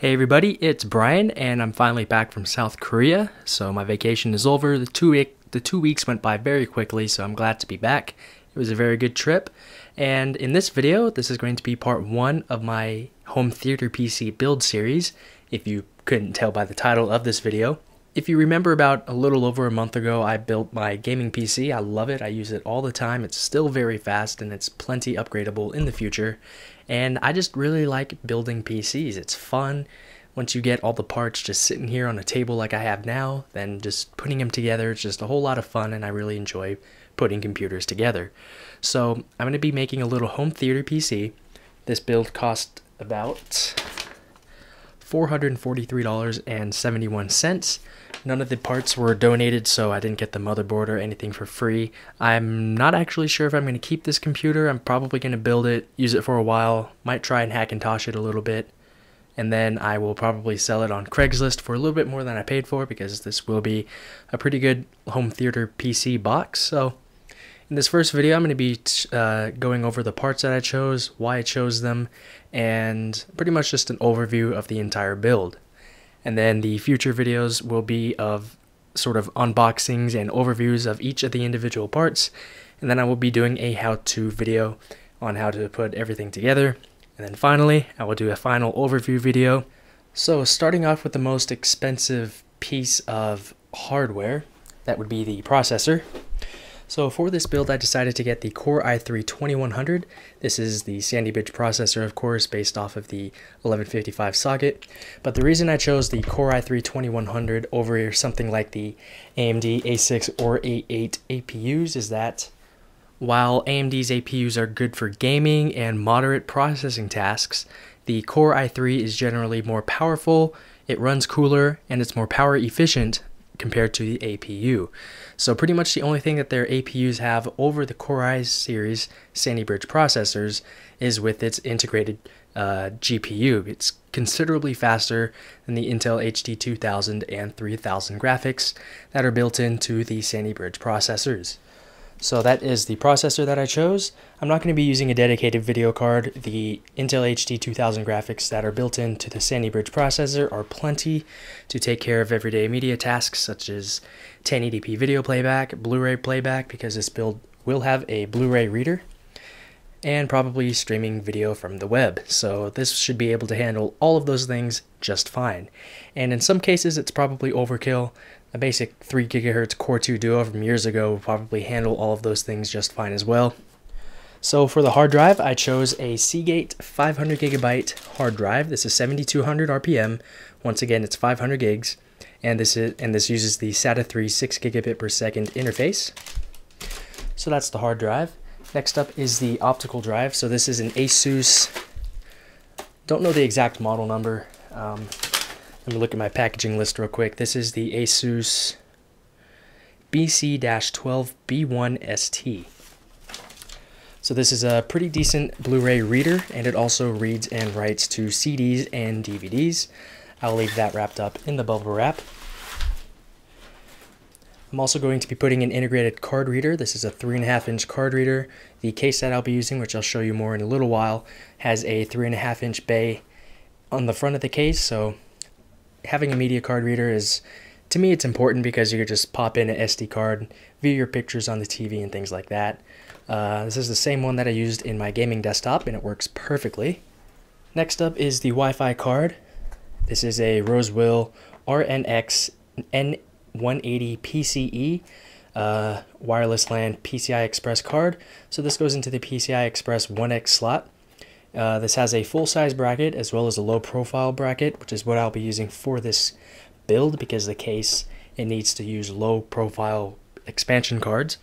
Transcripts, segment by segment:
Hey everybody, it's Brian, and I'm finally back from South Korea. So my vacation is over. The two weeks went by very quickly, so I'm glad to be back. It was a very good trip. And in this video, this is going to be part 1 of my home theater PC build series, if you couldn't tell by the title of this video. If you remember, about a little over a month ago, I built my gaming PC. I love it. I use it all the time. It's still very fast, and it's plenty upgradable in the future. And I just really like building PCs. It's fun. Once you get all the parts just sitting here on a table like I have now, then just putting them together, it's just a whole lot of fun, and I really enjoy putting computers together. So I'm going to be making a little home theater PC. This build cost about $443.71. None of the parts were donated, so I didn't get the motherboard or anything for free. I'm not actually sure if I'm going to keep this computer. I'm probably going to build it, use it for a while, might try and Hackintosh it a little bit, and then I will probably sell it on Craigslist for a little bit more than I paid for, because this will be a pretty good home theater PC box. So in this first video, I'm going to be going over the parts that I chose, why I chose them, and pretty much just an overview of the entire build. And then the future videos will be of sort of unboxings and overviews of each of the individual parts. And then I will be doing a how-to video on how to put everything together. And then finally, I will do a final overview video. So starting off with the most expensive piece of hardware, that would be the processor. So for this build, I decided to get the Core i3-2100. This is the Sandy Bridge processor, of course, based off of the 1155 socket. But the reason I chose the Core i3-2100 over something like the AMD A6 or A8 APUs is that while AMD's APUs are good for gaming and moderate processing tasks, the Core i3 is generally more powerful, it runs cooler, and it's more power efficient compared to the APU. So pretty much the only thing that their APUs have over the Core i series Sandy Bridge processors is with its integrated GPU. It's considerably faster than the Intel HD 2000 and 3000 graphics that are built into the Sandy Bridge processors. So that is the processor that I chose. I'm not going to be using a dedicated video card. The Intel HD 2000 graphics that are built into the Sandy Bridge processor are plenty to take care of everyday media tasks such as 1080p video playback, Blu-ray playback, because this build will have a Blu-ray reader, and probably streaming video from the web. So this should be able to handle all of those things just fine. And in some cases, it's probably overkill. A basic 3 GHz Core 2 Duo from years ago will probably handle all of those things just fine as well. So for the hard drive, I chose a Seagate 500 GB hard drive. This is 7200 RPM. Once again, it's 500 gigs, and this uses the SATA 3 6 gigabit per second interface. So that's the hard drive. Next up is the optical drive. So this is an Asus. Don't know the exact model number. Let me look at my packaging list real quick. This is the Asus BC-12B1ST. So this is a pretty decent Blu-ray reader, and it also reads and writes to CDs and DVDs. I'll leave that wrapped up in the bubble wrap. I'm also going to be putting an integrated card reader. This is a 3.5-inch card reader. The case that I'll be using, which I'll show you more in a little while, has a 3.5-inch bay on the front of the case, so having a media card reader is, to me, it's important because you could just pop in an SD card, view your pictures on the TV and things like that. This is the same one that I used in my gaming desktop, and it works perfectly. Next up is the Wi-Fi card. This is a Rosewill RNX N180 PCE wireless LAN PCI Express card. So this goes into the PCI Express 1X slot. This has a full-size bracket as well as a low-profile bracket, which is what I'll be using for this build because the case, it needs to use low-profile expansion cards.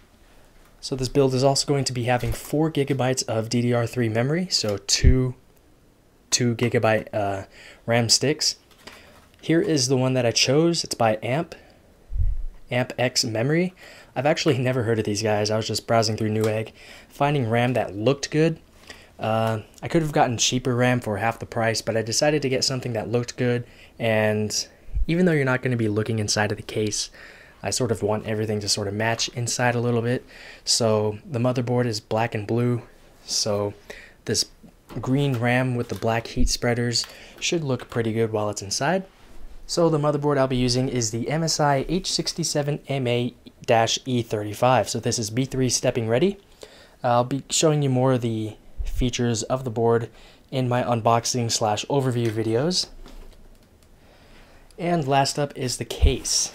So this build is also going to be having 4 GB of DDR3 memory, so two 2 GB RAM sticks. Here is the one that I chose. It's by AmpX Memory. I've actually never heard of these guys. I was just browsing through Newegg, finding RAM that looked good. I could have gotten cheaper RAM for half the price, but I decided to get something that looked good, and even though you're not going to be looking inside of the case, I sort of want everything to sort of match inside a little bit. So the motherboard is black and blue, so this green RAM with the black heat spreaders. Should look pretty good while it's inside. So the motherboard I'll be using is the MSI H67MA-E35. So this is B3 stepping ready. I'll be showing you more of the features of the board in my unboxing / overview videos. And last up is the case.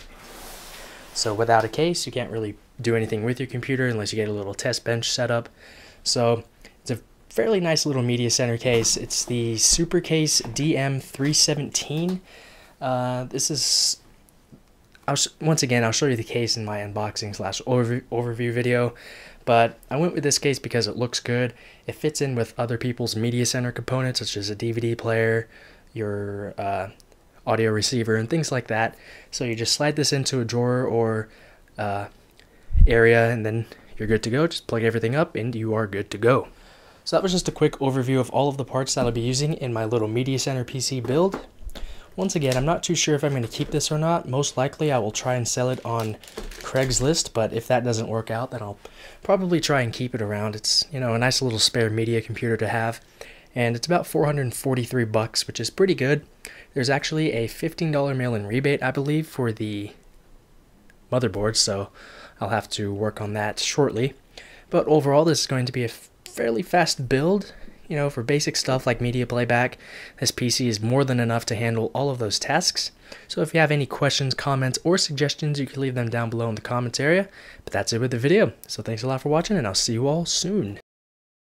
So without a case, you can't really do anything with your computer unless you get a little test bench set up. So it's a fairly nice little media center case. It's the Supercase DM317. This is, once again, I'll show you the case in my unboxing / overview video, but I went with this case because it looks good. It fits in with other people's media center components, such as a DVD player, your audio receiver, and things like that. So you just slide this into a drawer or area, and then you're good to go. Just plug everything up and you are good to go. So that was just a quick overview of all of the parts that I'll be using in my little media center PC build. Once again, I'm not too sure if I'm going to keep this or not. Most likely I will try and sell it on Craigslist, but if that doesn't work out, then I'll probably try and keep it around. It's, you know, a nice little spare media computer to have, and it's about $443, which is pretty good. There's actually a $15 mail-in rebate, I believe, for the motherboard, so I'll have to work on that shortly. But overall, this is going to be a fairly fast build. You know, for basic stuff like media playback, this PC is more than enough to handle all of those tasks. So if you have any questions, comments, or suggestions, you can leave them down below in the comments area. But that's it with the video. So thanks a lot for watching, and I'll see you all soon.